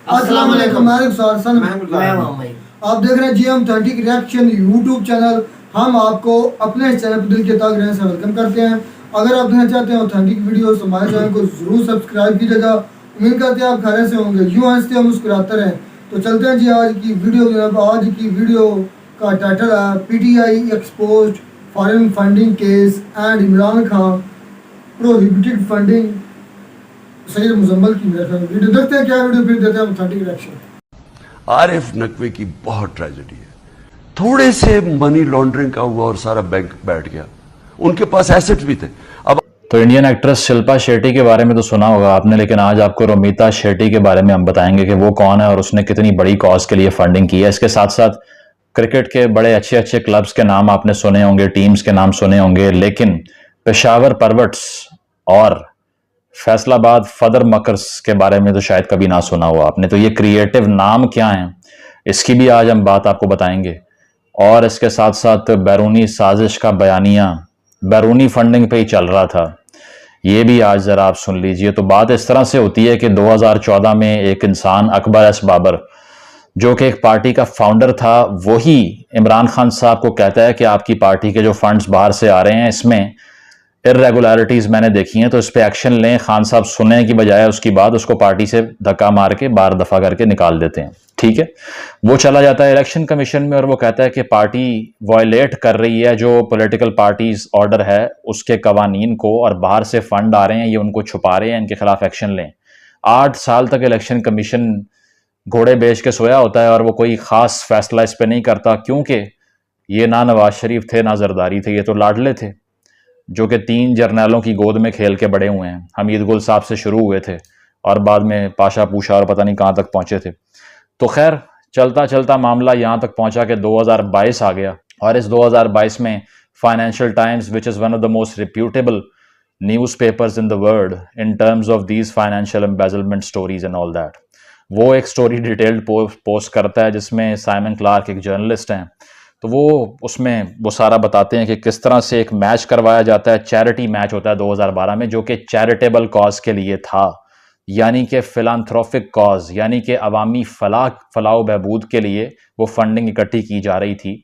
السلام علیکم، میں آپ دیکھ رہے ہیں جی اتھینٹک ریئیکشن یوٹیوب چینل. ہم آپ کو اپنے چینل پر دل کے تاغ رہنے سے ویلکم کرتے ہیں. اگر آپ دیکھنا چاہتے ہیں اتھینٹک ویڈیوز تو ہمارے چینل کو ضرور سبسکرائب کیجیے گا. امید کرتے ہیں آپ خیریت سے ہوں گے. یوں ہنستے ہیں مسکراتے رہیں. تو چلتے ہیں جی آج کی ویڈیو جناب. آج کی ویڈیو کا ٹائٹل ہے P T I exposed foreign funding case and Imran Khan prohibited funding. Syed Muzammil کی ویڈیو دیکھتے ہیں. کیا ویڈیو پھر دیتے ہیں اتھینٹک ریئیکشن. عارف نقوی کی بہت ٹریجڈی ہے. تھوڑے سے منی لانڈرنگ کا ہوا اور سارا بینک بیٹھ گیا. ان کے پاس ایسٹ بھی تھے. اب تو انڈین ایکٹریس شلپا شیٹی کے بارے میں تو سنا ہوگا آپ نے، لیکن آج آپ کو رومیتا شیٹی کے بارے میں ہم بتائیں گے کہ وہ کون ہے اور اس نے کتنی بڑی کاز کے لیے فنڈنگ کی ہے. اس کے ساتھ ساتھ کرکٹ کے بڑے اچھے اچھے کلبز کے نام آپ نے سنے ہوں گے، ٹیمز کے نام سنے ہوں گے، لیکن پشاور پرورٹس اور فیصل آباد فدر مکرز کے بارے میں تو شاید کبھی نہ سنا ہوا آپ نے. تو یہ کریٹو نام کیا ہیں، اس کی بھی آج ہم بات آپ کو بتائیں گے. اور اس کے ساتھ ساتھ بیرونی سازش کا بیانیہ بیرونی فنڈنگ پہ ہی چل رہا تھا، یہ بھی آج ذرا آپ سن لیجئے. تو بات اس طرح سے ہوتی ہے کہ 2014 میں ایک انسان اکبر ایس بابر، جو کہ ایک پارٹی کا فاؤنڈر تھا، وہی عمران خان صاحب کو کہتا ہے کہ آپ کی پارٹی کے جو فنڈز باہر سے آ رہے ہیں اس میں irregularities میں نے دیکھی ہیں، تو اس پہ ایکشن لیں. خان صاحب سننے کی بجائے اس کی بات اس کو پارٹی سے دھکا مار کے باہر دفع کر کے نکال دیتے ہیں. ٹھیک ہے، وہ چلا جاتا ہے الیکشن کمیشن میں اور وہ کہتا ہے کہ پارٹی وائلیٹ کر رہی ہے جو پولیٹیکل پارٹیز آرڈر ہے اس کے قوانین کو، اور باہر سے فنڈ آ رہے ہیں یہ ان کو چھپا رہے ہیں، ان کے خلاف ایکشن لیں. 8 سال تک الیکشن کمیشن گھوڑے بیچ کے سویا ہوتا ہے اور وہ کوئی خاص فیصلہ اس پہ نہیں کرتا، کیونکہ یہ نہ نواز شریف تھے نہ زرداری تھے، یہ تو لاڈلے تھے جو کہ 3 جرنیلوں کی گود میں کھیل کے بڑے ہوئے ہیں. حمید گل صاحب سے شروع ہوئے تھے اور بعد میں پاشا پوشا اور پتہ نہیں کہاں تک پہنچے تھے. تو خیر چلتا چلتا معاملہ یہاں تک پہنچا کہ 2022 آ گیا، اور اس 2022 میں financial Times which is one of the most reputable newspapers in the world in terms of these financial embezzlement stories and all that، وہ ایک سٹوری ڈیٹیلڈ پوسٹ کرتا ہے جس میں سائمن کلارک ایک جرنلسٹ ہیں. تو وہ اس میں وہ سارا بتاتے ہیں کہ کس طرح سے ایک میچ کروایا جاتا ہے. چیریٹی میچ ہوتا ہے 2012 میں جو کہ چیریٹیبل کاز کے لیے تھا، یعنی کہ فلانتھروپک کاز، یعنی کہ عوامی فلاح و بہبود کے لیے وہ فنڈنگ اکٹھی کی جا رہی تھی.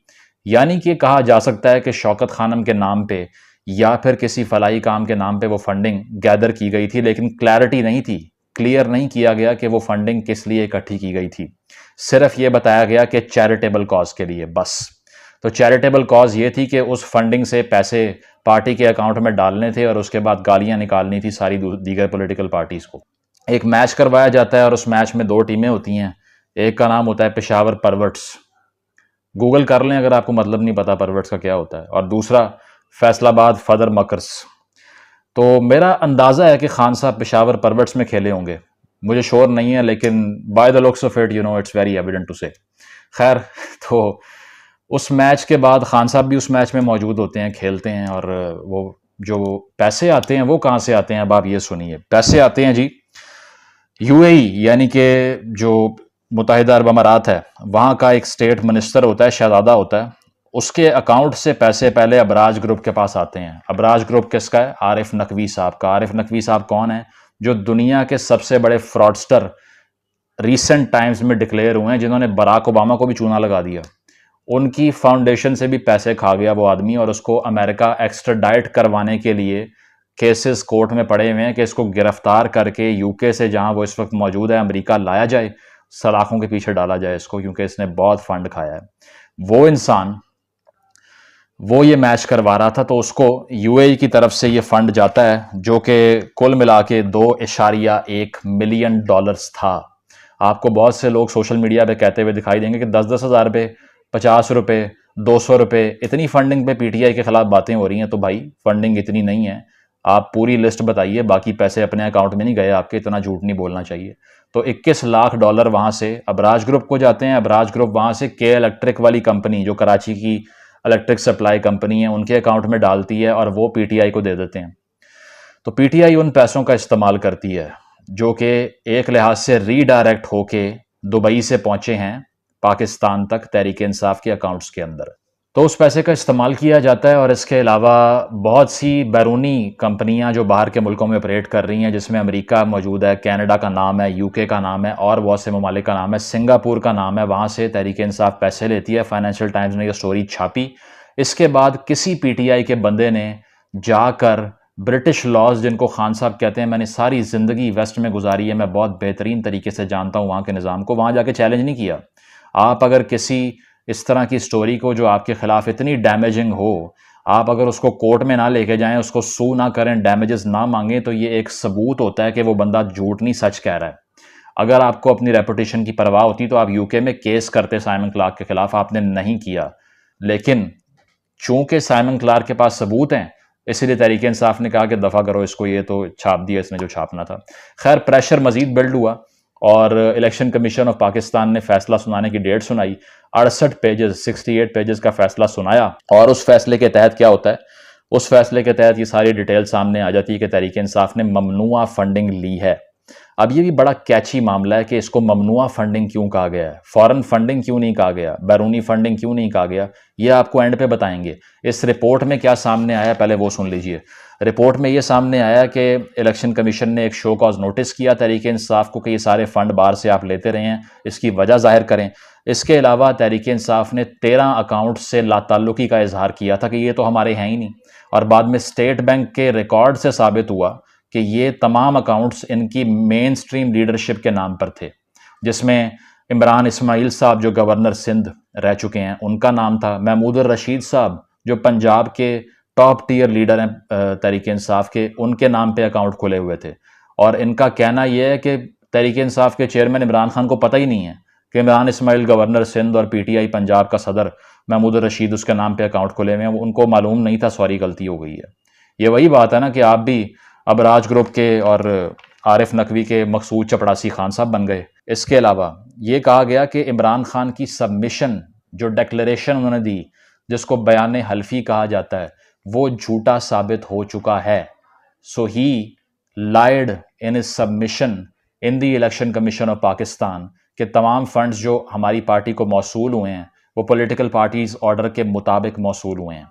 یعنی کہ کہا جا سکتا ہے کہ شوکت خانم کے نام پہ یا پھر کسی فلاحی کام کے نام پہ وہ فنڈنگ گیدر کی گئی تھی، لیکن کلیئرٹی نہیں تھی، کلیئر نہیں کیا گیا کہ وہ فنڈنگ کس لیے اکٹھی کی گئی تھی. صرف یہ بتایا گیا کہ چیریٹیبل کاز کے لیے بس. تو چیریٹیبل کاز یہ تھی کہ اس فنڈنگ سے پیسے پارٹی کے اکاؤنٹ میں ڈالنے تھے اور اس کے بعد گالیاں نکالنی تھی ساری دیگر پولیٹیکل پارٹیز کو. ایک میچ کروایا جاتا ہے اور اس میچ میں 2 ٹیمیں ہوتی ہیں. ایک کا نام ہوتا ہے پشاور پرورٹس، گوگل کر لیں اگر آپ کو مطلب نہیں پتا پرورٹس کا کیا ہوتا ہے، اور دوسرا فیصل آباد فدر مکرز. تو میرا اندازہ ہے کہ خان صاحب پشاور پرورٹس میں کھیلے ہوں گے، مجھے شور نہیں ہے، لیکن by the looks of it it's very evident to say. خیر، تو اس میچ کے بعد خان صاحب بھی اس میچ میں موجود ہوتے ہیں، کھیلتے ہیں، اور وہ جو پیسے آتے ہیں وہ کہاں سے آتے ہیں اب آپ یہ سنیے. پیسے آتے ہیں جی یو اے ای، یعنی کہ جو متحدہ عرب امارات ہے، وہاں کا ایک اسٹیٹ منسٹر ہوتا ہے، شہزادہ ہوتا ہے، اس کے اکاؤنٹ سے پیسے پہلے ابراج گروپ کے پاس آتے ہیں. ابراج گروپ کس کا ہے؟ عارف نقوی صاحب کا. عارف نقوی صاحب کون ہیں؟ جو دنیا کے سب سے بڑے فراڈسٹر ریسنٹ ٹائمز میں ڈکلیئر ہوئے ہیں، جنہوں نے براک اوباما کو بھی چونا لگا دیا. ان کی فاؤنڈیشن سے بھی پیسے کھا گیا وہ آدمی، اور اس کو امریکہ ایکسٹراڈائٹ کروانے کے لیے کیسز کورٹ میں پڑے ہوئے ہیں کہ اس کو گرفتار کر کے یو کے سے، جہاں وہ اس وقت موجود ہے، امریکہ لایا جائے، سلاخوں کے پیچھے ڈالا جائے اس کو، کیونکہ اس نے بہت فنڈ کھایا ہے. وہ انسان وہ یہ میچ کروا رہا تھا، تو اس کو یو اے ای کی طرف سے یہ فنڈ جاتا ہے جو کہ کل ملا کے $2.1 ملین تھا. آپ کو بہت سے لوگ سوشل میڈیا پہ کہتے ہوئے دکھائی دیں گے کہ 10-10 ہزار روپے، 50 روپے، 200 روپے، اتنی فنڈنگ پہ پی ٹی آئی کے خلاف باتیں ہو رہی ہیں. تو بھائی فنڈنگ اتنی نہیں ہے، آپ پوری لسٹ بتائیے، باقی پیسے اپنے اکاؤنٹ میں نہیں گئے آپ کے، اتنا جھوٹ نہیں بولنا چاہیے. تو $21 لاکھ وہاں سے ابراج گروپ کو جاتے ہیں. ابراج گروپ وہاں سے کے الیکٹرک والی کمپنی جو کراچی کی الیکٹرک سپلائی کمپنی ہے ان کے اکاؤنٹ میں ڈالتی ہے اور وہ پی ٹی آئی کو دے دیتے ہیں. تو پی ٹی آئی ان پیسوں کا استعمال کرتی ہے جو کہ ایک لحاظ سے ری ڈائریکٹ ہو کے دبئی سے پہنچے ہیں پاکستان تک تحریک انصاف کے اکاؤنٹس کے اندر. تو اس پیسے کا استعمال کیا جاتا ہے، اور اس کے علاوہ بہت سی بیرونی کمپنیاں جو باہر کے ملکوں میں آپریٹ کر رہی ہیں، جس میں امریکہ موجود ہے، کینیڈا کا نام ہے، یو کے کا نام ہے، اور بہت سے ممالک کا نام ہے، سنگاپور کا نام ہے، وہاں سے تحریک انصاف پیسے لیتی ہے۔ فائنینشیل ٹائمز نے یہ سٹوری چھاپی۔ اس کے بعد کسی پی ٹی آئی کے بندے نے جا کر برٹش لاز، جن کو خان صاحب کہتے ہیں، میں نے ساری زندگی ویسٹ میں گزاری ہے، میں بہت بہترین طریقے سے جانتا ہوں وہاں کے نظام کو، وہاں جا کے چیلنج نہیں کیا۔ آپ اگر کسی اس طرح کی سٹوری کو جو آپ کے خلاف اتنی ڈیمیجنگ ہو، آپ اگر اس کو کورٹ میں نہ لے کے جائیں، اس کو سو نہ کریں، ڈیمیجز نہ مانگیں، تو یہ ایک ثبوت ہوتا ہے کہ وہ بندہ جھوٹ نہیں سچ کہہ رہا ہے۔ اگر آپ کو اپنی ریپوٹیشن کی پرواہ ہوتی تو آپ یو کے میں کیس کرتے سائمن کلارک کے خلاف، آپ نے نہیں کیا۔ لیکن چونکہ سائمن کلارک کے پاس ثبوت ہیں، اسی لیے تحریک انصاف نے کہا کہ دفع کرو اس کو، یہ تو چھاپ دیا اس نے جو چھاپنا تھا۔ خیر، پریشر مزید بلڈ ہوا، اور الیکشن کمیشن آف پاکستان نے فیصلہ سنانے کی ڈیٹ سنائی۔ 68 پیجز 68 پیجز کا فیصلہ سنایا، اور اس فیصلے کے تحت کیا ہوتا ہے؟ اس فیصلے کے تحت یہ ساری ڈیٹیل سامنے آ جاتی ہے کہ تحریک انصاف نے ممنوعہ فنڈنگ لی ہے۔ اب یہ بھی بڑا کیچی معاملہ ہے کہ اس کو ممنوعہ فنڈنگ کیوں کہا گیا ہے، فورن فنڈنگ کیوں نہیں کہا گیا، بیرونی فنڈنگ کیوں نہیں کہا گیا، یہ آپ کو اینڈ پہ بتائیں گے۔ اس رپورٹ میں کیا سامنے آیا پہلے وہ سن لیجئے۔ رپورٹ میں یہ سامنے آیا کہ الیکشن کمیشن نے ایک شو کاز نوٹس کیا تحریک انصاف کو کہ یہ سارے فنڈ باہر سے آپ لیتے رہے ہیں، اس کی وجہ ظاہر کریں۔ اس کے علاوہ تحریک انصاف نے 13 اکاؤنٹ سے لا تعلقی کا اظہار کیا تھا کہ یہ تو ہمارے ہیں ہی نہیں، اور بعد میں اسٹیٹ بینک کے ریکارڈ سے ثابت ہوا کہ یہ تمام اکاؤنٹس ان کی مین سٹریم لیڈرشپ کے نام پر تھے، جس میں عمران اسماعیل صاحب جو گورنر سندھ رہ چکے ہیں ان کا نام تھا، محمود الرشید صاحب جو پنجاب کے ٹاپ ٹیئر لیڈر ہیں تحریک انصاف کے، ان کے نام پہ اکاؤنٹ کھلے ہوئے تھے۔ اور ان کا کہنا یہ ہے کہ تحریک انصاف کے چیئرمین عمران خان کو پتہ ہی نہیں ہے کہ عمران اسماعیل گورنر سندھ اور پی ٹی آئی پنجاب کا صدر محمود الرشید اس کے نام پہ اکاؤنٹ کھلے ہوئے ہیں، ان کو معلوم نہیں تھا، سوری غلطی ہو گئی ہے۔ یہ وہی بات ہے نا کہ آپ بھی اب راج گروپ کے اور عارف نقوی کے مقصود چپڑاسی خان صاحب بن گئے۔ اس کے علاوہ یہ کہا گیا کہ عمران خان کی سبمیشن، جو ڈیکلریشن انہوں نے دی، جس کو بیان حلفی کہا جاتا ہے، وہ جھوٹا ثابت ہو چکا ہے۔ سو ہی لائڈ ان his submission in the election commission of Pakistan کہ تمام فنڈز جو ہماری پارٹی کو موصول ہوئے ہیں وہ پولیٹیکل پارٹیز آرڈر کے مطابق موصول ہوئے ہیں۔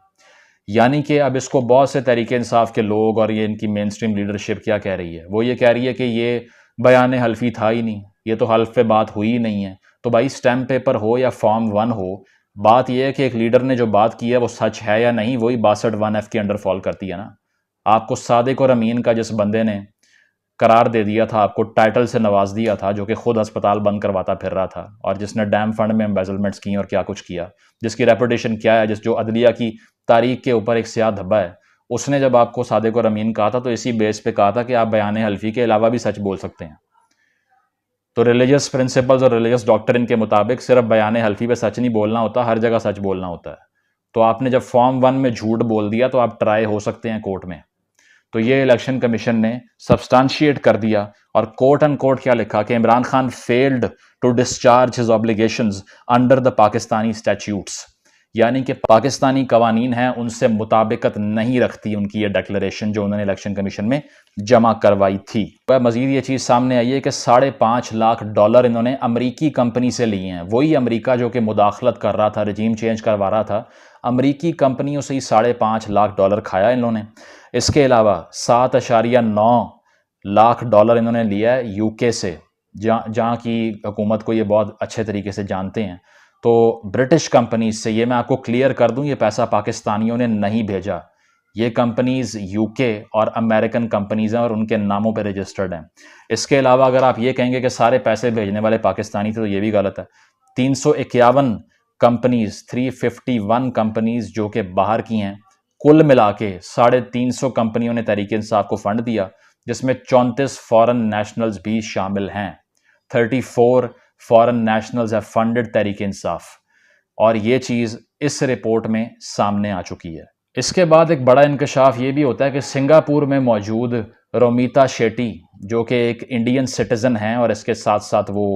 یعنی کہ اب اس کو بہت سے تحریک انصاف کے لوگ اور یہ ان کی مین سٹریم لیڈرشپ کیا کہہ رہی ہے، وہ یہ کہہ رہی ہے کہ یہ بیان حلفی تھا ہی نہیں، یہ تو حلف پہ بات ہوئی ہی نہیں ہے۔ تو بھائی اسٹیمپ پیپر ہو یا فارم 1 ہو، بات یہ ہے کہ ایک لیڈر نے جو بات کی ہے وہ سچ ہے یا نہیں، وہی 62(1)(f) کے انڈر فال کرتی ہے نا۔ آپ کو صادق اور امین کا جس بندے نے قرار دے دیا تھا، آپ کو ٹائٹل سے نواز دیا تھا، جو کہ خود ہسپتال بند کرواتا پھر رہا تھا، اور جس نے ڈیم فنڈ میں امبیزلمنٹس کی اور کیا کچھ کیا، جس کی ریپوٹیشن کیا ہے، جو عدلیہ کی تاریخ کے اوپر ایک سیاہ دھبا ہے، اس نے جب آپ کو صادق اور امین کہا تھا تو اسی بیس پہ کہا تھا کہ آپ بیان حلفی کے علاوہ بھی سچ بول سکتے ہیں۔ تو ریلیجس پرنسپلز اور ریلیجس ڈاکٹرن کے مطابق صرف بیان حلفی پہ سچ نہیں بولنا ہوتا، ہر جگہ سچ بولنا ہوتا ہے۔ تو آپ نے جب فارم 1 میں جھوٹ بول دیا تو آپ ٹرائی ہو سکتے ہیں کورٹ میں۔ تو یہ الیکشن کمیشن نے سبسٹانشیٹ کر دیا، اور کوٹ ان کوٹ کیا لکھا کہ Imran Khan failed to discharge his obligations under the Pakistani statutes, یعنی کہ پاکستانی قوانین ہیں ان سے مطابقت نہیں رکھتی ان کی یہ ڈیکلریشن جو انہوں نے الیکشن کمیشن میں جمع کروائی تھی۔ مزید یہ چیز سامنے آئی ہے کہ $5.5 لاکھ انہوں نے امریکی کمپنی سے لیے ہیں، وہی امریکہ جو کہ مداخلت کر رہا تھا، رجیم چینج کروا رہا تھا، امریکی کمپنیوں سے ہی $5.5 لاکھ کھایا انہوں نے۔ اس کے علاوہ $7.9 لاکھ انہوں نے لیا ہے یو کے سے، جہاں کی حکومت کو یہ بہت اچھے طریقے سے جانتے ہیں۔ تو برٹش کمپنیز سے، یہ میں آپ کو کلیئر کر دوں، یہ پیسہ پاکستانیوں نے نہیں بھیجا، یہ کمپنیز یو کے اور امریکن کمپنیز ہیں اور ان کے ناموں پہ رجسٹرڈ ہیں۔ اس کے علاوہ اگر آپ یہ کہیں گے کہ سارے پیسے بھیجنے والے پاکستانی تھے تو یہ بھی غلط ہے۔ 351 کمپنیز 351 کمپنیز جو کہ باہر کی ہیں، کل ملا کے 350 کمپنیوں نے تحریک انصاف کو فنڈ دیا، جس میں 34 فورن نیشنلز بھی شامل ہیں۔ 34 فورن nationals have funded Tehreek Insaf, اور یہ چیز اس رپورٹ میں سامنے آ چکی ہے۔ اس کے بعد ایک بڑا انکشاف یہ بھی ہوتا ہے کہ سنگاپور میں موجود رومیتا شیٹی، جو کہ ایک انڈین سٹیزن ہیں اور اس کے ساتھ ساتھ وہ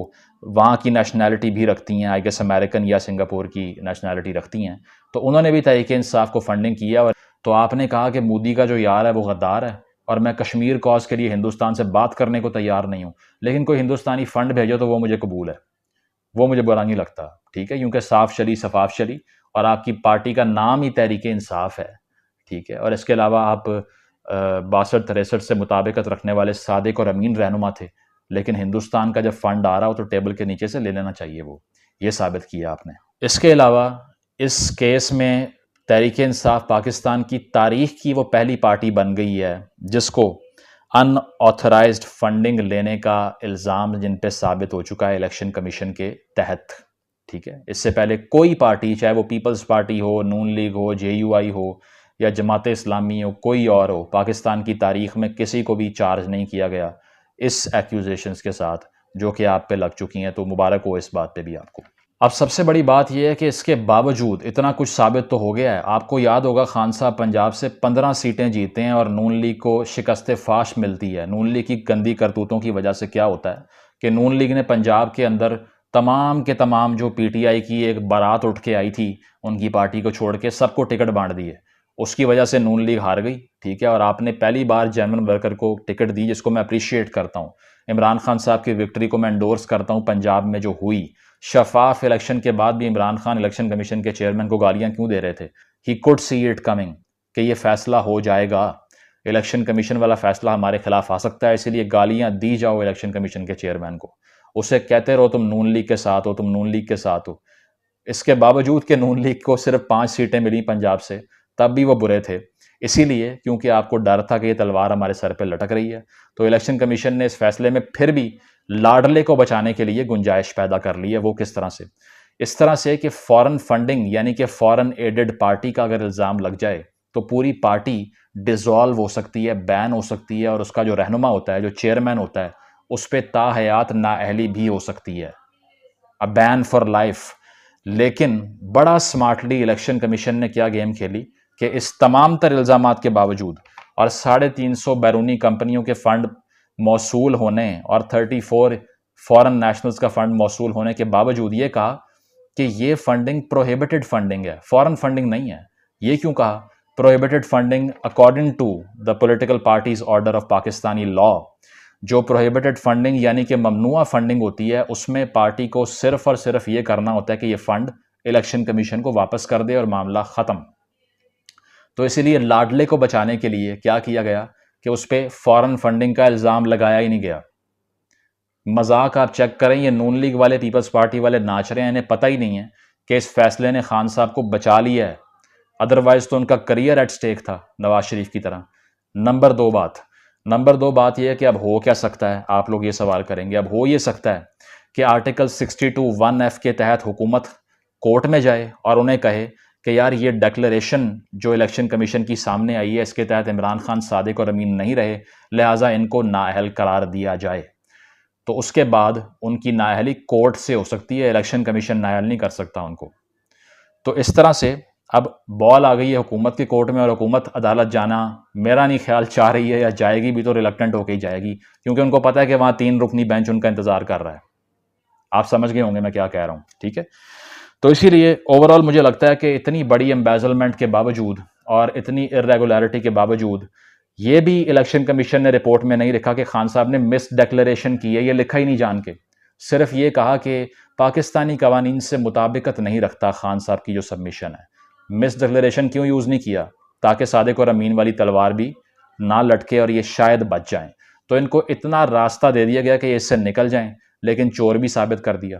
وہاں کی نیشنلٹی بھی رکھتی ہیں، آئی گیس امریکن یا سنگاپور کی نیشنلٹی رکھتی ہیں، تو انہوں نے بھی تحریک انصاف کو فنڈنگ کیا۔ اور تو آپ نے کہا کہ مودی کا جو یار ہے وہ غدار ہے، اور میں کشمیر کاز کے لیے ہندوستان سے بات کرنے کو تیار نہیں ہوں، لیکن کوئی ہندوستانی فنڈ بھیجو تو وہ مجھے قبول ہے، وہ مجھے برا نہیں لگتا، ٹھیک ہے، کیونکہ صاف چلی شفاف چلی، اور آپ کی پارٹی کا نام ہی تحریک انصاف ہے، ٹھیک ہے، اور اس کے علاوہ آپ 62-63 سے مطابقت رکھنے والے صادق اور امین رہنما تھے، لیکن ہندوستان کا جب فنڈ آ رہا ہو تو ٹیبل کے نیچے سے لے لینا چاہیے، وہ یہ ثابت کیا آپ نے۔ اس کے علاوہ اس کیس میں تحریک انصاف پاکستان کی تاریخ کی وہ پہلی پارٹی بن گئی ہے جس کو ان آتھرائزڈ فنڈنگ لینے کا الزام جن پہ ثابت ہو چکا ہے الیکشن کمیشن کے تحت، ٹھیک ہے۔ اس سے پہلے کوئی پارٹی، چاہے وہ پیپلز پارٹی ہو، نون لیگ ہو، JUI ہو یا جماعت اسلامی ہو، کوئی اور ہو، پاکستان کی تاریخ میں کسی کو بھی چارج نہیں کیا گیا اس ایکیوزیشنز کے ساتھ جو کہ آپ پہ لگ چکی ہیں، تو مبارک ہو اس بات پہ بھی آپ کو۔ اب سب سے بڑی بات یہ ہے کہ اس کے باوجود اتنا کچھ ثابت تو ہو گیا ہے، آپ کو یاد ہوگا خان صاحب پنجاب سے 15 سیٹیں جیتے ہیں اور نون لیگ کو شکست فاش ملتی ہے۔ نون لیگ کی گندی کرتوتوں کی وجہ سے کیا ہوتا ہے کہ نون لیگ نے پنجاب کے اندر تمام کے تمام جو PTI کی ایک بارات اٹھ کے آئی تھی ان کی پارٹی کو چھوڑ کے سب کو ٹکٹ بانٹ دیے، اس کی وجہ سے نون لیگ ہار گئی، ٹھیک ہے، اور آپ نے پہلی بار جینون ورکر کو ٹکٹ دی، جس کو میں اپریشیٹ کرتا ہوں۔ عمران خان صاحب کی وکٹری کو میں انڈورس کرتا ہوں پنجاب میں جو ہوئی۔ شفاف الیکشن کے بعد بھی عمران خان الیکشن کمیشن کے چیئرمین کو گالیاں کیوں دے رہے تھے؟ He could see it coming کہ یہ فیصلہ ہو جائے گا، الیکشن کمیشن والا فیصلہ ہمارے خلاف آ سکتا ہے، اسی لیے گالیاں دی جاؤ الیکشن کمیشن کے چیئرمین کو، اسے کہتے رہو تم نون لیگ کے ساتھ ہو، تم نون لیگ کے ساتھ ہو۔ اس کے باوجود کہ نون لیگ کو صرف 5 سیٹیں ملی پنجاب سے، تب بھی وہ برے تھے، اسی لیے کیونکہ آپ کو ڈر تھا کہ یہ تلوار ہمارے سر پہ لٹک رہی ہے۔ تو الیکشن کمیشن نے اس فیصلے میں پھر بھی لاڈلے کو بچانے کے لیے گنجائش پیدا کر لی ہے۔ وہ کس طرح سے؟ اس طرح سے کہ فورن فنڈنگ یعنی کہ فورن ایڈڈ پارٹی کا اگر الزام لگ جائے تو پوری پارٹی ڈیزالو ہو سکتی ہے، بین ہو سکتی ہے، اور اس کا جو رہنما ہوتا ہے، جو چیئرمین ہوتا ہے، اس پہ تاحیات نااہلی بھی ہو سکتی ہے، ا بین فار لائف۔ لیکن بڑا سمارٹلی الیکشن کمیشن نے کیا گیم کھیلی کہ اس تمام تر الزامات کے باوجود اور 350 بیرونی کمپنیوں کے فنڈ موصول ہونے اور 34 فورن نیشنلز کا فنڈ موصول ہونے کے باوجود یہ کہا کہ یہ فنڈنگ پروہیبٹڈ فنڈنگ ہے، فورن فنڈنگ نہیں ہے۔ یہ کیوں کہا؟ Prohibited funding according to the political parties order of Pakistani law, جو پروہیبٹڈ فنڈنگ یعنی کہ ممنوعہ فنڈنگ ہوتی ہے، اس میں پارٹی کو صرف اور صرف یہ کرنا ہوتا ہے کہ یہ فنڈ الیکشن کمیشن کو واپس کر دے اور معاملہ ختم۔ تو اسی لیے لاڈلے کو بچانے کے لیے کیا کیا گیا کہ اس پہ فورن فنڈنگ کا الزام لگایا ہی نہیں گیا۔ مذاق آپ چیک کریں، یہ نون لیگ والے، پیپلز پارٹی والے ناچ رہے ہیں، انہیں پتہ ہی نہیں ہے کہ اس فیصلے نے خان صاحب کو بچا لیا ہے، ادروائز تو ان کا کریئر ایٹ سٹیک تھا نواز شریف کی طرح۔ نمبر دو بات یہ ہے کہ اب ہو کیا سکتا ہے، آپ لوگ یہ سوال کریں گے، اب ہو یہ سکتا ہے کہ آرٹیکل 62(1)(f) کے تحت حکومت کورٹ میں جائے اور انہیں کہے کہ یار یہ ڈیکلریشن جو الیکشن کمیشن کی سامنے آئی ہے، اس کے تحت عمران خان صادق اور امین نہیں رہے، لہٰذا ان کو نااہل قرار دیا جائے۔ تو اس کے بعد ان کی نااہلی کورٹ سے ہو سکتی ہے، الیکشن کمیشن نااہل نہیں کر سکتا ان کو۔ تو اس طرح سے اب بال آ گئی ہے حکومت کے کورٹ میں، اور حکومت عدالت جانا میرا نہیں خیال چاہ رہی ہے، یا جائے گی بھی تو ریلکٹنٹ ہو کے ہی جائے گی، کیونکہ ان کو پتہ ہے کہ وہاں 3 رکنی بینچ ان کا انتظار کر رہا ہے۔ آپ سمجھ گئے ہوں گے میں کیا کہہ رہا ہوں، ٹھیک ہے؟ تو اسی لیے اوورآل مجھے لگتا ہے کہ اتنی بڑی امبیزلمنٹ کے باوجود اور اتنی ارریگولیرٹی کے باوجود یہ بھی الیکشن کمیشن نے رپورٹ میں نہیں لکھا کہ خان صاحب نے مس ڈیکلریشن کی ہے، یہ لکھا ہی نہیں جان کے، صرف یہ کہا کہ پاکستانی قوانین سے مطابقت نہیں رکھتا خان صاحب کی جو سبمیشن ہے۔ مس ڈیکلریشن کیوں یوز نہیں کیا؟ تاکہ صادق اور امین والی تلوار بھی نہ لٹکے اور یہ شاید بچ جائیں۔ تو ان کو اتنا راستہ دے دیا گیا کہ یہ اس سے نکل جائیں، لیکن چور بھی ثابت کر دیا۔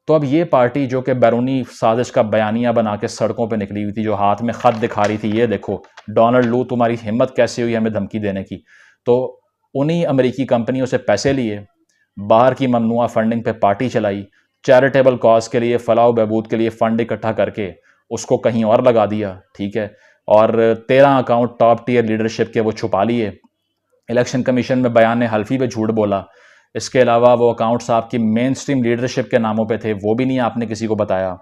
تو اب یہ پارٹی جو کہ بیرونی سازش کا بیانیہ بنا کے سڑکوں پہ نکلی ہوئی تھی، جو ہاتھ میں خط دکھا رہی تھی، یہ دیکھو ڈونلڈ لو تمہاری ہمت کیسے ہوئی ہمیں دھمکی دینے کی، تو انہی امریکی کمپنیوں سے پیسے لیے، باہر کی ممنوعہ فنڈنگ پہ پارٹی چلائی، چیریٹیبل کاز کے لیے، فلاح و بہبود کے لیے فنڈ اکٹھا کر کے اس کو کہیں اور لگا دیا، ٹھیک ہے، اور 13 اکاؤنٹ ٹاپ ٹیئر لیڈرشپ کے وہ چھپا لیے، الیکشن کمیشن میں بیان حلفی پہ جھوٹ بولا۔ اس کے علاوہ وہ اکاؤنٹس آپ کی مین سٹریم لیڈرشپ کے ناموں پہ تھے، وہ بھی نہیں آپ نے کسی کو بتایا۔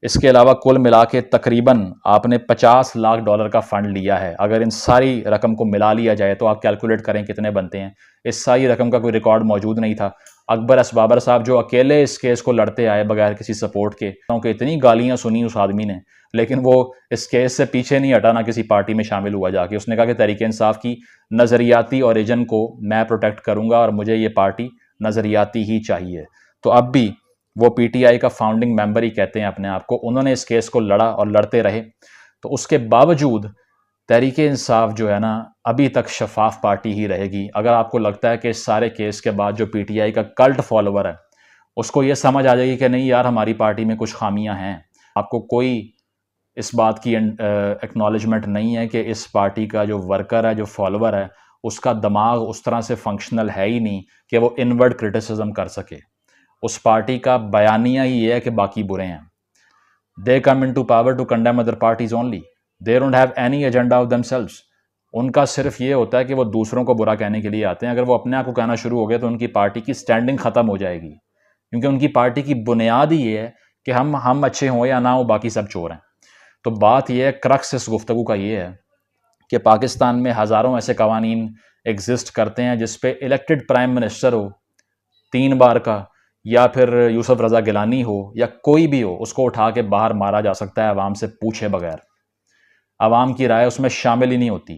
اس کے علاوہ کل ملا کے تقریباً آپ نے $50 لاکھ کا فنڈ لیا ہے۔ اگر ان ساری رقم کو ملا لیا جائے تو آپ کیلکولیٹ کریں کتنے بنتے ہیں۔ اس ساری رقم کا کوئی ریکارڈ موجود نہیں تھا۔ اکبر اسبابر صاحب جو اکیلے اس کیس کو لڑتے آئے بغیر کسی سپورٹ کے، کیونکہ اتنی گالیاں سنی اس آدمی نے، لیکن وہ اس کیس سے پیچھے نہیں ہٹا، نہ کسی پارٹی میں شامل ہوا جا کے۔ اس نے کہا کہ تحریک انصاف کی نظریاتی اوریجن کو میں پروٹیکٹ کروں گا اور مجھے یہ پارٹی نظریاتی ہی چاہیے۔ تو اب بھی وہ پی ٹی آئی کا فاؤنڈنگ ممبر ہی کہتے ہیں اپنے آپ کو. انہوں نے اس کیس کو لڑا اور لڑتے رہے. تو اس کے باوجود تحریک انصاف جو ہے نا ابھی تک شفاف پارٹی ہی رہے گی. اگر آپ کو لگتا ہے کہ اس سارے کیس کے بعد جو پی ٹی آئی کا کلٹ فالوور ہے اس کو یہ سمجھ آ جائے گی کہ نہیں یار ہماری پارٹی میں کچھ خامیاں ہیں, آپ کو کوئی اس بات کی ایکنالجمنٹ نہیں ہے کہ اس پارٹی کا جو ورکر ہے, جو فالوور ہے, اس کا دماغ اس طرح سے فنکشنل ہے ہی نہیں کہ وہ انورڈ کرٹیسزم کر سکے. اس پارٹی کا بیانیہ ہی یہ ہے کہ باقی برے ہیں. They come into power to condemn other parties only. They don't have any agenda of themselves. ان کا صرف یہ ہوتا ہے کہ وہ دوسروں کو برا کہنے کے لیے آتے ہیں. اگر وہ اپنے آپ کو کہنا شروع ہو گئے تو ان کی پارٹی کی سٹینڈنگ ختم ہو جائے گی, کیونکہ ان کی پارٹی کی بنیاد ہی یہ ہے کہ ہم اچھے ہوں یا نہ ہوں, باقی سب چور ہیں. تو بات یہ ہے, کرکس اس گفتگو کا یہ ہے کہ پاکستان میں ہزاروں ایسے قوانین ایگزسٹ کرتے ہیں جس پہ الیکٹڈ پرائم منسٹر ہو 3 بار کا, یا پھر یوسف رضا گیلانی ہو, یا کوئی بھی ہو, اس کو اٹھا کے باہر مارا جا سکتا ہے عوام سے پوچھے بغیر. عوام کی رائے اس میں شامل ہی نہیں ہوتی.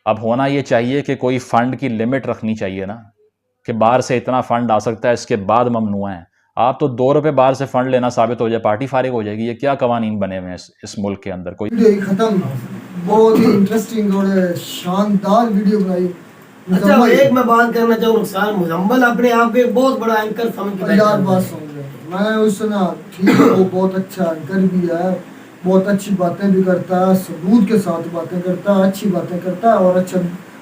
اب ہونا یہ چاہیے کہ کوئی فنڈ کی لمٹ رکھنی چاہیے نا, کہ باہر سے اتنا فنڈ آ سکتا ہے, اس کے بعد ممنوع ہیں. آپ تو 2 روپے باہر سے فنڈ لینا ثابت ہو جائے پارٹی فارغ ہو جائے گی. یہ کیا قوانین بنے ہوئے ہیں اس ملک کے اندر؟ کوئی ختم. بہت ہی انٹرسٹنگ اور شاندار ویڈیو بنائی. اچھا ایک میں بات کرنا چاہوں, رخسار مزمل اپنے آپ کو ایک بہت بڑا اینکر سمجھ کے یار بات سن رہے میں اس نے ٹھیک ہے, وہ بہت اچھا اینکر بھی ہے, بہت اچھی باتیں بھی کرتا ہے, ثبوت کے ساتھ باتیں کرتا ہے, اچھی باتیں کرتا ہے اور اچھا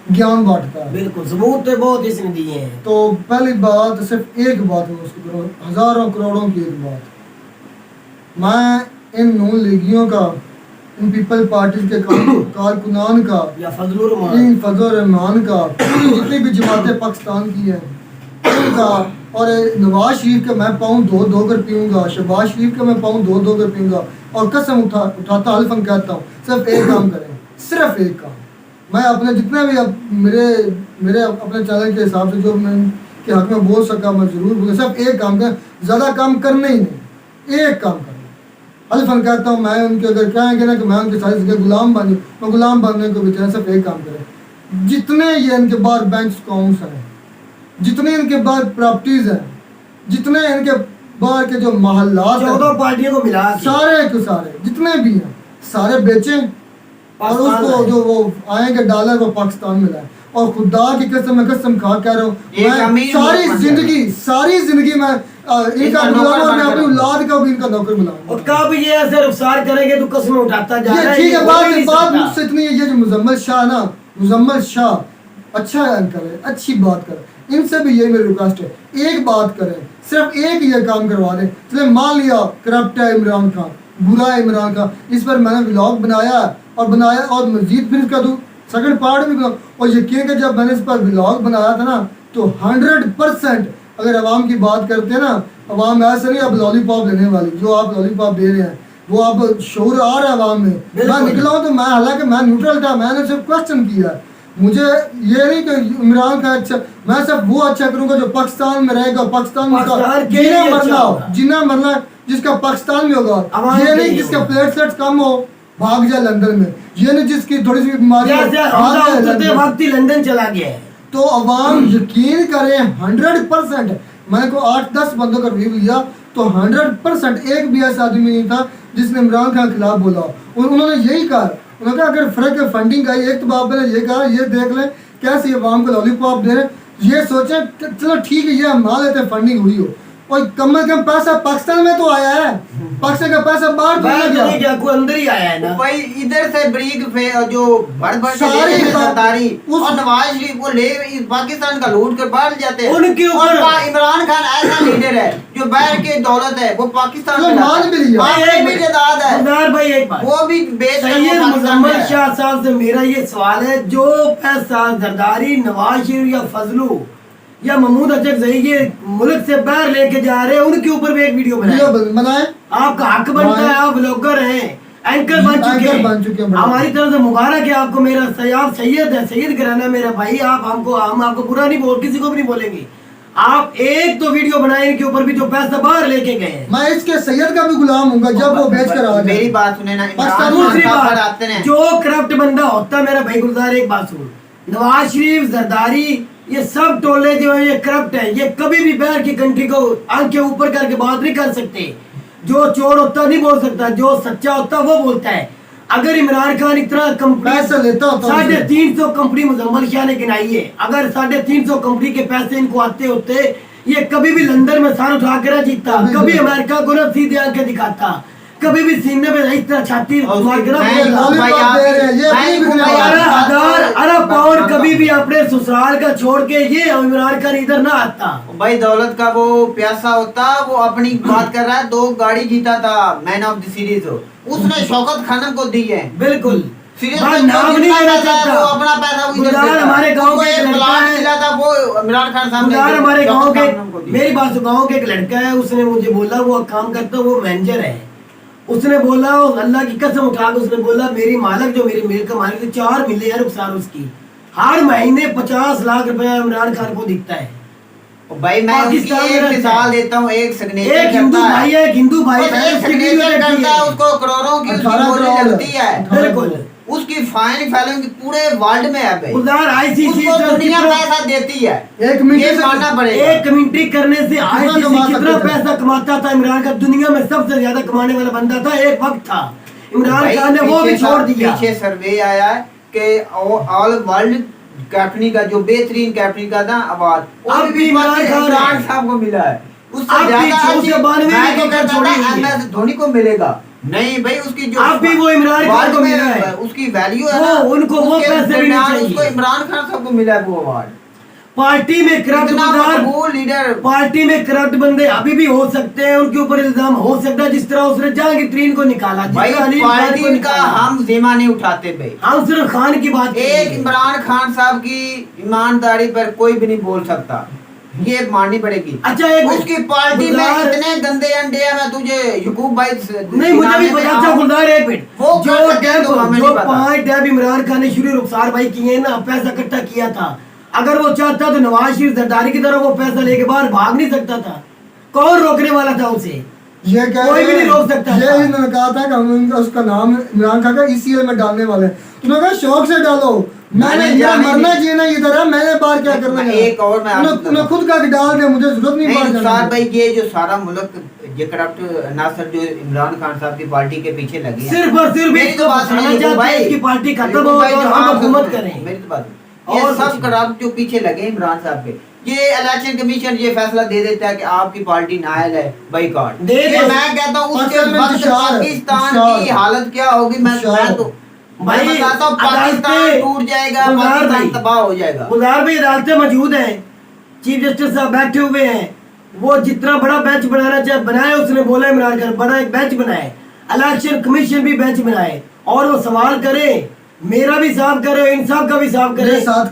گیان بانٹتا ہے. بالکل ثبوت تو بہت اس نے دیے ہیں. تو پہلی بات صرف ایک بات میں اس کو کروں, ہزاروں کروڑوں کی ایک بات, میں ان نون لیگیوں کا, ان پیپل پارٹیز کے کارکنان کا, یا فضل الرحمان کا, جتنی بھی جماعتیں پاکستان کی ہیں ان کا, اور نواز شریف کا میں پاؤں 2 کر پیوں گا, شہباز شریف کا میں پاؤں 2 کر پیوں گا, اور قسم اٹھاتا حلفاً کہتا ہوں صرف ایک کام کریں, صرف ایک کام. میں اپنے جتنے بھی میرے اپنے چینل کے حساب سے جو میں کے حق میں بول سکا میں ضرور بولوں, صرف ایک کام کریں, زیادہ کام کرنا ہی نہیں, ایک کام کریں. الفن کہتا ہوں میں ان کے اگر کہیں گے نا کہ میں ان کے ساری زندگی غلام بنوں, میں غلام بننے کو بھی چاہے صرف ایک کام کریں. جتنے یہ ان کے بعد بینک اکاؤنٹس ہیں, جتنے ان کے بعد پراپرٹیز ہیں, جتنے ان کے باہر کے جو محلات 14 پارٹیوں کو ملا سارے کے سارے جتنے بھی ہیں سارے بیچیں, اور اس کو جو وہ آئیں گے ڈالر وہ پاکستان میں لائیں. اور خدا کی قسم میں قسم کھا کہہ رہا ہوں, میں ساری زندگی میں ان کا غلام اور میں اپنی اولاد کا بھی ان کا نوکر بناؤں. اور کب یہ ایسے رخسار کریں گے تو قسم اٹھاتا جا رہا ہے. ٹھیک ہے, بات مجھ سے اتنی ہے, یہ جو مزمل شاہ نا, مزمل شاہ اچھا اینکر ہے, اچھی بات کرے, ان سے بھی یہی میری ریکویسٹ ہے, ایک بات کریں, صرف ایک یہ کام کروا دیں. چلے مان لیا کرپٹ ہے عمران خان, برا ہے عمران خان, اس پر میں نے ولاگ بنایا اور مزید پھر اس کا سیکنڈ پارٹ بھی بناؤ. اور یقین کہ جب میں نے اس پر ولاگ بنایا تھا نا تو 100% اگر عوام کی بات کرتے ہیں نا, عوام ایسے نہیں اب لالی پاپ لینے والی, جو آپ لالی پاپ دے رہے ہیں وہ اب شعور آ رہا ہے عوام میں. میں نکلا ہوں تو میں حالانکہ میں نیوٹرل تھا, میں نے صرف کوشچن کیا ہے, مجھے یہ نہیں کہ عمران کا اچھا, میں صرف وہ اچھا کروں گا جو پاکستان میں رہے گا, پاکستان میں جینا مرنا جس کا پاکستان میں ہوگا. یہ نہیں جس کا پلیٹ سیٹس کم ہو بھاگ جائے لندن میں, یہ نہیں جس کی تھوڑی سی بیماری لندن چلا گیا ہے. تو عوام یقین کریں 100%, میں کو 8-10 بندوں کا ریویو لیا تو 100% ایک بھی ایسا آدمی نہیں تھا جس نے عمران خان کے خلاف بولا. اور انہوں نے یہی کہا, انہوں نے کہا اگر فرق فنڈنگ آئی, ایک تو باپ نے یہ کہا یہ دیکھ لیں کیسے عوام کو لالی پاپ دے رہے, یہ سوچیں چلو ٹھیک ہے یہ ہم مان لیتے فنڈنگ ہوئی ہو, اور کم از کم پیسہ پاکستان میں تو آیا ہے, پاکستان کا پیسہ باہر تو نہیں گیا, کوئی اندر ہی آیا ہے نا بھائی. ادھر سے بریک جو بڑھ ساری سرداری اور نواز شریف کو لے پاکستان کا لوٹ کر باہر جاتے ہیں. اور عمران خان ایسا لیڈر ہے جو باہر کی دولت ہے وہ پاکستان میں بھی جائیداد ہے, وہ بھی بیچ کر. سید مزمل شاہ صاحب سے میرا یہ سوال ہے, جو پیسہ زرداری نواز شریف یا فضلو یا محمود اچکزئی یہ ملک سے باہر لے کے جا رہے ہیں, ان کے اوپر بھی ایک ویڈیو بنائیں. آپ کا حق بنتا ہے, آپ بلاگر ہیں, اینکر بن چکے ہیں. ہماری طرف سے مبارک ہے آپ کو. میرا سید ہے, سید گھرانہ میرا بھائی, ہم آپ کو برا نہیں کسی کو بھی نہیں بولیں گے. آپ ایک تو ویڈیو بنائیں ان کے اوپر بھی جو پیسہ باہر لے کے گئے. میں اس کے سید کا بھی غلام ہوں گا جب وہ بیچ کر آ جائے. میری بات سنیں نا, دوسری بات جو کرپٹ بندہ ہوتا ہے میرا بھائی گلزار, ایک بات سن, نواز شریف زرداری یہ سب ٹولے جو ہیں یہ کرپٹ ہیں. یہ کبھی بھی باہر کی کنٹری کو آنکھیں اوپر کر کے بات نہیں کر سکتے. جو چور ہوتا نہیں بول سکتا, جو سچا ہوتا وہ بولتا ہے. اگر عمران خان اتنا کمپنی 350 کمپنی مزمل شاہ نے گنائی ہے, اگر 350 کمپنی کے پیسے ان کو آتے ہوتے یہ کبھی بھی لندن میں سر اٹھا کر جیتتا, کبھی امریکہ کو نہ سیدھے آنکھیں دکھاتا, کبھی بھی سینے میں اس طرح چھاتی مار کے ارب پاؤنڈ کبھی بھی اپنے سسرال کا چھوڑ کے یہ عمران خان ادھر نہ آتا. بھائی دولت کا وہ پیاسا ہوتا, وہ اپنی بات کر رہا ہے. 2 گاڑی جیتا تھا مین آف دی سیریز, اس نے شوکت خانم کو دی ہے. بالکل نام نہیں لینا چاہتا, وہ اپنا پیسہ ہمارے گاؤں کے ایک لڑکا ہے, وہ عمران خان صاحب ہمارے گاؤں کے, میری بات گاؤں کے ایک لڑکا ہے, اس نے مجھے بولا وہ کام کرتا وہ مینیجر ہے. اس نے بولا اللہ کی قسم اٹھا کے اس نے بولا میری مالک جو میری مل کا مالک 4 ملے ہیں رخسار اس کی, ہر مہینے 50 لاکھ روپے عمران خان کو دکھتا ہے. بھائی میں اس کی ایک مثال دیتا ہوں, ایک سگنیچر ایک ہندو بھائی ہے, ایک ہندو بھائی ہے, اس کو کروڑوں کی بولی لگتی ہے. بالکل اس کی فائن فیلنگ پورے ورلڈ میں ہے بھائی, آئی سی سی دنیا پیسہ دیتی ہے. ایک ماننا پڑے گا, ایک کمنٹری کرنے سے آئی سی سی کتنا پیسہ کماتا تھا عمران خان, دنیا میں سب سے زیادہ کمانے والا بندہ تھا ایک وقت تھا. عمران خان نے وہ بھی چھوڑ دیا. پیچھے سروے آیا ہے کہ آل ورلڈ کیپٹنی کا جو بہترین کیپٹنی کا تھا اوارڈ اب بھی عمران صاحب کو ملا ہے. اس سے زیادہ ایم ایس دھونی کو ملے گا نہیں بھائی. اس کی جو اب بھی وہ عمران خان کو ملا ہے, اس کی ویلیو ہے نا, ان کو وہ پیسے بھی نہیں چاہیے. اس کو عمران خان صاحب کو ملا ہے وہ اوارڈ. پارٹی میں کرپٹ لیڈر, پارٹی میں کرپٹ بندے ابھی بھی ہو سکتے ہیں, ان کے اوپر الزام ہو سکتا ہے جس طرح اس نے جہانگیر کو نکالا. پارٹی کا ہم ذمہ نہیں اٹھاتے بھائی, ہم صرف خان کی بات. ایک عمران خان صاحب کی ایمانداری پر کوئی بھی نہیں بول سکتا, یہ ماننی پڑے گی. اچھا اس کی پارٹی میں اتنے گندے انڈے ہیں, میں تجھے یعقوب بھائی نہیں مجھے بھی پتا. اچھا گلدار ایک منٹ, جو 5 ٹیب عمران خان نے شروع رخسار بھائی کیے نا, پیسہ اکٹھا کیا تھا, اگر وہ چاہتا تو نواز شریف زرداری کی طرح وہ پیسہ لے کے باہر بھاگ نہیں سکتا تھا. کون روکنے والا تھا اسے؟ کوئی بھی نہیں روک سکتا. یہ انہوں نے کہا تھا کہ ہم اس کا نام عمران خان کا ECL میں ڈالنے والے ہیں. انہوں نے کہا شوق سے ڈالو, میں نے مرنا جینا ادھر ہے, میں نے باہر کیا کرنا ہے. ایک اور میں انہیں خود کا ڈال دے, مجھے ضرورت نہیں باہر جانے. بھائی یہ جو سارا ملک یہ کرپٹ ناصر جو عمران خان صاحب کی پارٹی کے پیچھے لگے ہیں, صرف اور صرف میری تو بات سنیے بھائی, اس کی پارٹی ختم ہو اور ہم حکومت کریں. میری تو بات, یہ سب کرپٹ جو پیچھے لگے عمران صاحب کے, یہ الیکشن کمیشن یہ فیصلہ دے دیتا ہے کہ آپ کی پارٹی نائل ہے بائیکاٹ. میں کہتا ہوں اس کے وقت پاکستان کی حالت کیا ہوگی, میں تو بھائی بتاتا ہوں پاکستان ٹوٹ جائے گا, پاکستان تباہ ہو جائے گا. گلزار بھائی عدالتیں موجود ہیں, چیف جسٹس صاحب بیٹھے ہوئے ہیں, وہ جتنا بڑا بینچ بنانا چاہے بنائے. اس نے بولا عمران خان بڑا ایک بینچ بنائے, الیکشن کمیشن بھی بینچ بنائے, اور وہ سوال کرے, میرا بھی صاف کرے, انصاف کا بھی صاف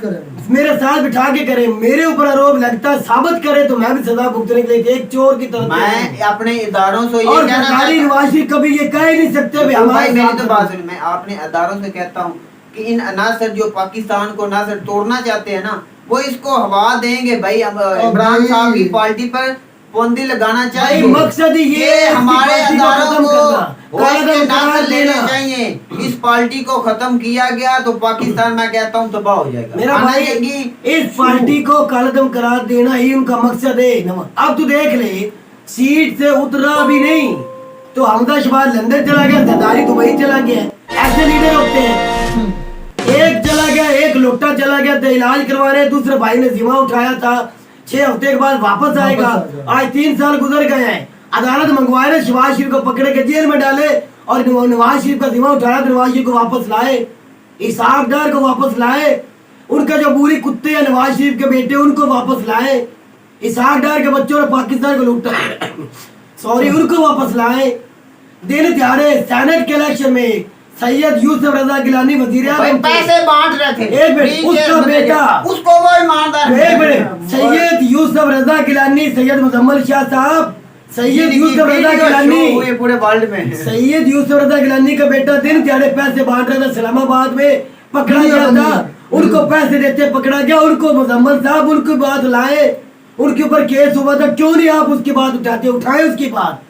کرے, میرے ساتھ بٹھا کے کرے. میرے اوپر آروپ لگتا ہے ثابت کرے تو میں بھی سزا بھگتنے کے لیے ایک چور کی طرح. میں اپنے اداروں سے یہ کہنا چاہتا ہوں, نواز شریف کبھی یہ کہہ نہیں سکتے میری تو بات سنیں, میں اپنے اداروں سے کہتا ہوں کہ ان عناصر جو پاکستان کو عناصر توڑنا چاہتے ہیں نا, وہ اس کو ہوا دیں گے بھائی. عمران صاحب کی پارٹی پر پوندی لگانا چاہیے. مقصد یہ ہمارے اداروں کو لینا چاہیے. اس پارٹی کو ختم کیا گیا تو پاکستان میں کہتا ہوں تباہ ہو جائے گا. میرا بھائی اس پارٹی کو قلعدم قرار دینا ہی ان کا مقصد ہے. اب تو دیکھ لے, سیٹ سے اترا بھی نہیں تو حمزہ شباز لندن چلا گیا, زرداری دبئی چلا گیا. ایسے لیڈر ہوتے ہیں, ایک چلا گیا, ایک لوٹا چلا گیا تو علاج کروانے, دوسرے بھائی نے ذمہ اٹھایا تھا, 6 ہفتے کے بعد واپس آئے گا. آج 3 سال گزر گئے ہیں, عدالت منگوائے نے شباز شریف کو پکڑے کے جیل میں ڈالے, اور نواز شریف کا ذمہ اٹھایا تو نواز شریف کو واپس لائے, اسحاق ڈار کو واپس لائے, ان کا جو بوری کتے ہیں نواز شریف کے بیٹے ان کو واپس لائے, اسحاق ڈار کے بچوں نے پاکستان کو لوٹا ان کو واپس لائے. دن دیہڑے سینٹ کے الیکشن میں سید یوسف رضا گیلانی وزیر اعظم پیسے بانٹ رہے تھے, ایک منٹ, اس کا بیٹا اس کو وہ ایماندار, ایک منٹ, سید یوسف رضا گیلانی, سید مزمل شاہ صاحب, سید یوسف رضا گیلانی پورے ورلڈ میں, سید یوسف رضا گیلانی کا بیٹا دن دیہڑے پیسے بانٹ رہا تھا اسلام آباد میں, پکڑا گیا تھا. ان کو پیسے دیتے پکڑا گیا, ان کو مزمل صاحب ان کی بات لائے, ان کے اوپر کیس ہوا تھا, کیوں نہیں آپ اس کی بات اٹھاتے؟ اٹھائے اس کی بات.